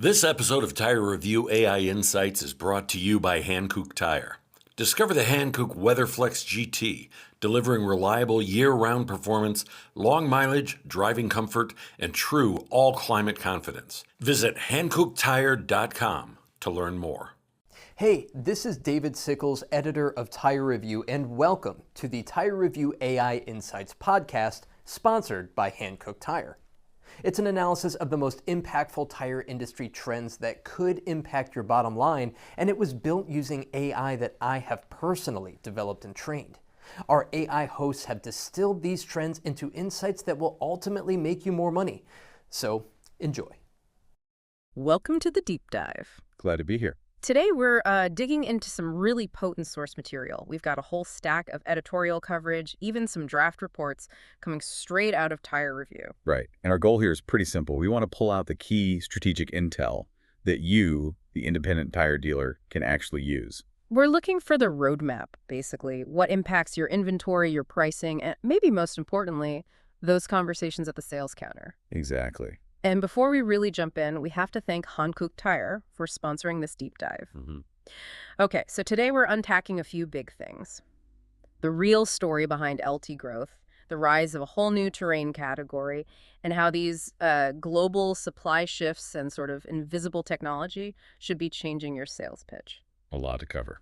This episode of Tire Review AI Insights is brought to you by Hankook Tire. Discover the Hankook WeatherFlex GT, delivering reliable year-round performance, long mileage, driving comfort, and true all-climate confidence. Visit HankookTire.com to learn more. Hey, this is David Sickles, editor of Tire Review, and welcome to the Tire Review AI Insights podcast, sponsored by Hankook Tire. It's an analysis of the most impactful tire industry trends that could impact your bottom line, and it was built using AI that I have personally developed and trained. Our AI hosts have distilled these trends into insights that will ultimately make you more money. So, enjoy. Welcome to the deep dive. Glad to be here. Today we're digging into some really potent source material. We've got a whole stack of editorial coverage, even some draft reports coming straight out of Tire Review. Right. And our goal here is pretty simple. We want to pull out the key strategic intel that you, the independent tire dealer, can actually use. We're looking for the roadmap, basically. What impacts your inventory, your pricing, and maybe most importantly, those conversations at the sales counter. Exactly. And before we really jump in, we have to thank Hankook Tire for sponsoring this deep dive. Okay, so today we're unpacking a few big things. The real story behind LT growth, the rise of a whole new terrain category, and how these global supply shifts and sort of invisible technology should be changing your sales pitch. A lot to cover.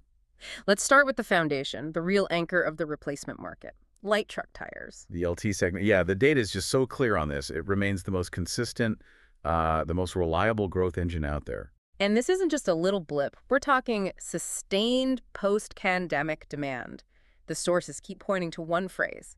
Let's start with the foundation, the real anchor of the replacement market. Light truck tires. The LT segment. Yeah, the data is just so clear on this. It remains the most consistent, the most reliable growth engine out there. And this isn't just a little blip. We're talking sustained post-pandemic demand. The sources keep pointing to one phrase: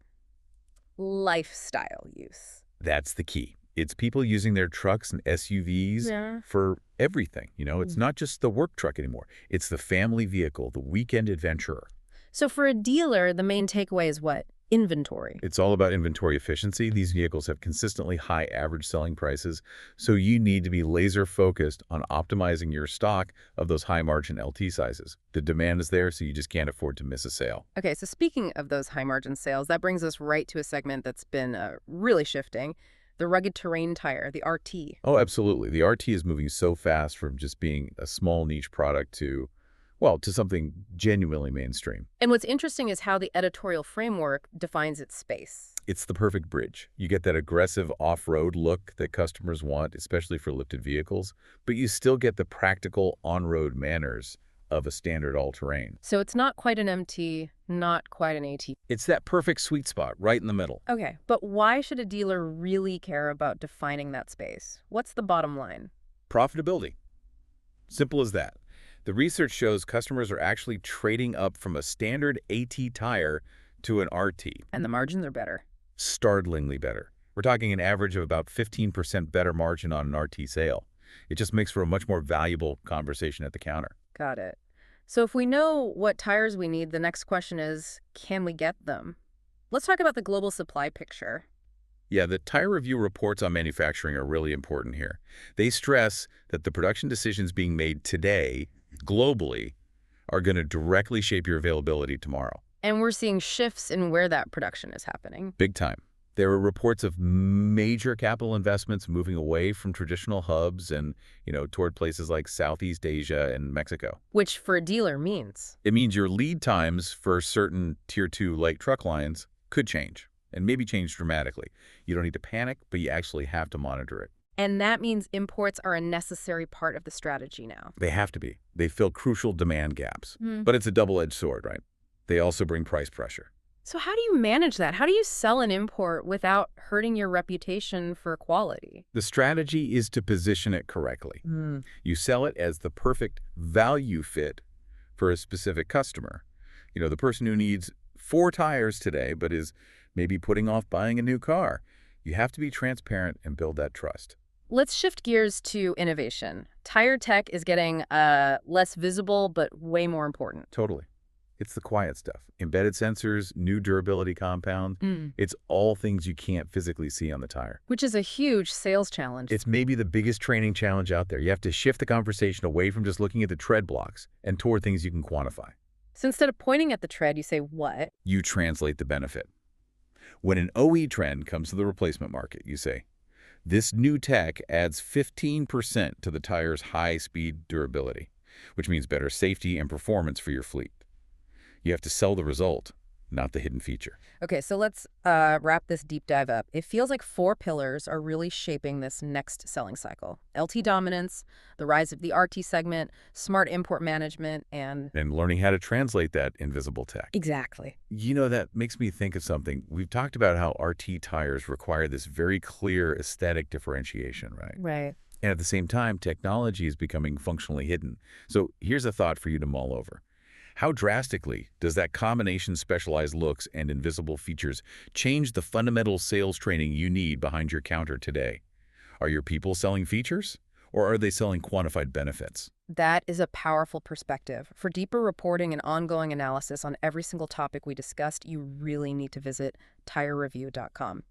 lifestyle use. That's the key. It's people using their trucks and SUVs for everything. You know, it's not just the work truck anymore. It's the family vehicle, the weekend adventurer. So for a dealer, the main takeaway is what? Inventory. It's all about inventory efficiency. These vehicles have consistently high average selling prices, so you need to be laser focused on optimizing your stock of those high margin LT sizes. The demand is there, so you just can't afford to miss a sale. Okay, so speaking of those high margin sales, that brings us right to a segment that's been really shifting. The rugged terrain tire, the RT. Oh, absolutely. The RT is moving so fast from just being a small niche product to something genuinely mainstream. And what's interesting is how the editorial framework defines its space. It's the perfect bridge. You get that aggressive off-road look that customers want, especially for lifted vehicles, but you still get the practical on-road manners of a standard all-terrain. So it's not quite an MT, not quite an AT. It's that perfect sweet spot right in the middle. Okay, but why should a dealer really care about defining that space? What's the bottom line? Profitability. Simple as that. The research shows customers are actually trading up from a standard AT tire to an RT. And the margins are better. Startlingly better. We're talking an average of about 15% better margin on an RT sale. It just makes for a much more valuable conversation at the counter. Got it. So if we know what tires we need, the next question is, can we get them? Let's talk about the global supply picture. Yeah, the Tire Review reports on manufacturing are really important here. They stress that the production decisions being made today globally are going to directly shape your availability tomorrow. And we're seeing shifts in where that production is happening. Big time. There are reports of major capital investments moving away from traditional hubs and, toward places like Southeast Asia and Mexico. Which for a dealer means? It means your lead times for certain Tier 2 light truck lines could change, and maybe change dramatically. You don't need to panic, but you actually have to monitor it. And that means imports are a necessary part of the strategy now. They have to be. They fill crucial demand gaps. But it's a double-edged sword, right? They also bring price pressure. So how do you manage that? How do you sell an import without hurting your reputation for quality? The strategy is to position it correctly. You sell it as the perfect value fit for a specific customer. The person who needs 4 tires today but is maybe putting off buying a new car. You have to be transparent and build that trust. Let's shift gears to innovation. Tire tech is getting less visible, but way more important. Totally. It's the quiet stuff. Embedded sensors, new durability compound. It's all things you can't physically see on the tire. Which is a huge sales challenge. It's maybe the biggest training challenge out there. You have to shift the conversation away from just looking at the tread blocks and toward things you can quantify. So instead of pointing at the tread, you say what? You translate the benefit. When an OE trend comes to the replacement market, you say, This new tech adds 15% to the tire's high-speed durability, which means better safety and performance for your fleet. You have to sell the result, not the hidden feature. Okay, so let's wrap this deep dive up. It feels like 4 pillars are really shaping this next selling cycle. LT dominance, the rise of the RT segment, smart import management, and learning how to translate that invisible tech. exactly. You know, that makes me think of something. We've talked about how RT tires require this very clear aesthetic differentiation, right? Right. And at the same time, technology is becoming functionally hidden. So here's a thought for you to mull over. How drastically does that combination specialized looks and invisible features change the fundamental sales training you need behind your counter today? Are your people selling features, or are they selling quantified benefits? That is a powerful perspective. For deeper reporting and ongoing analysis on every single topic we discussed, you really need to visit tirereview.com.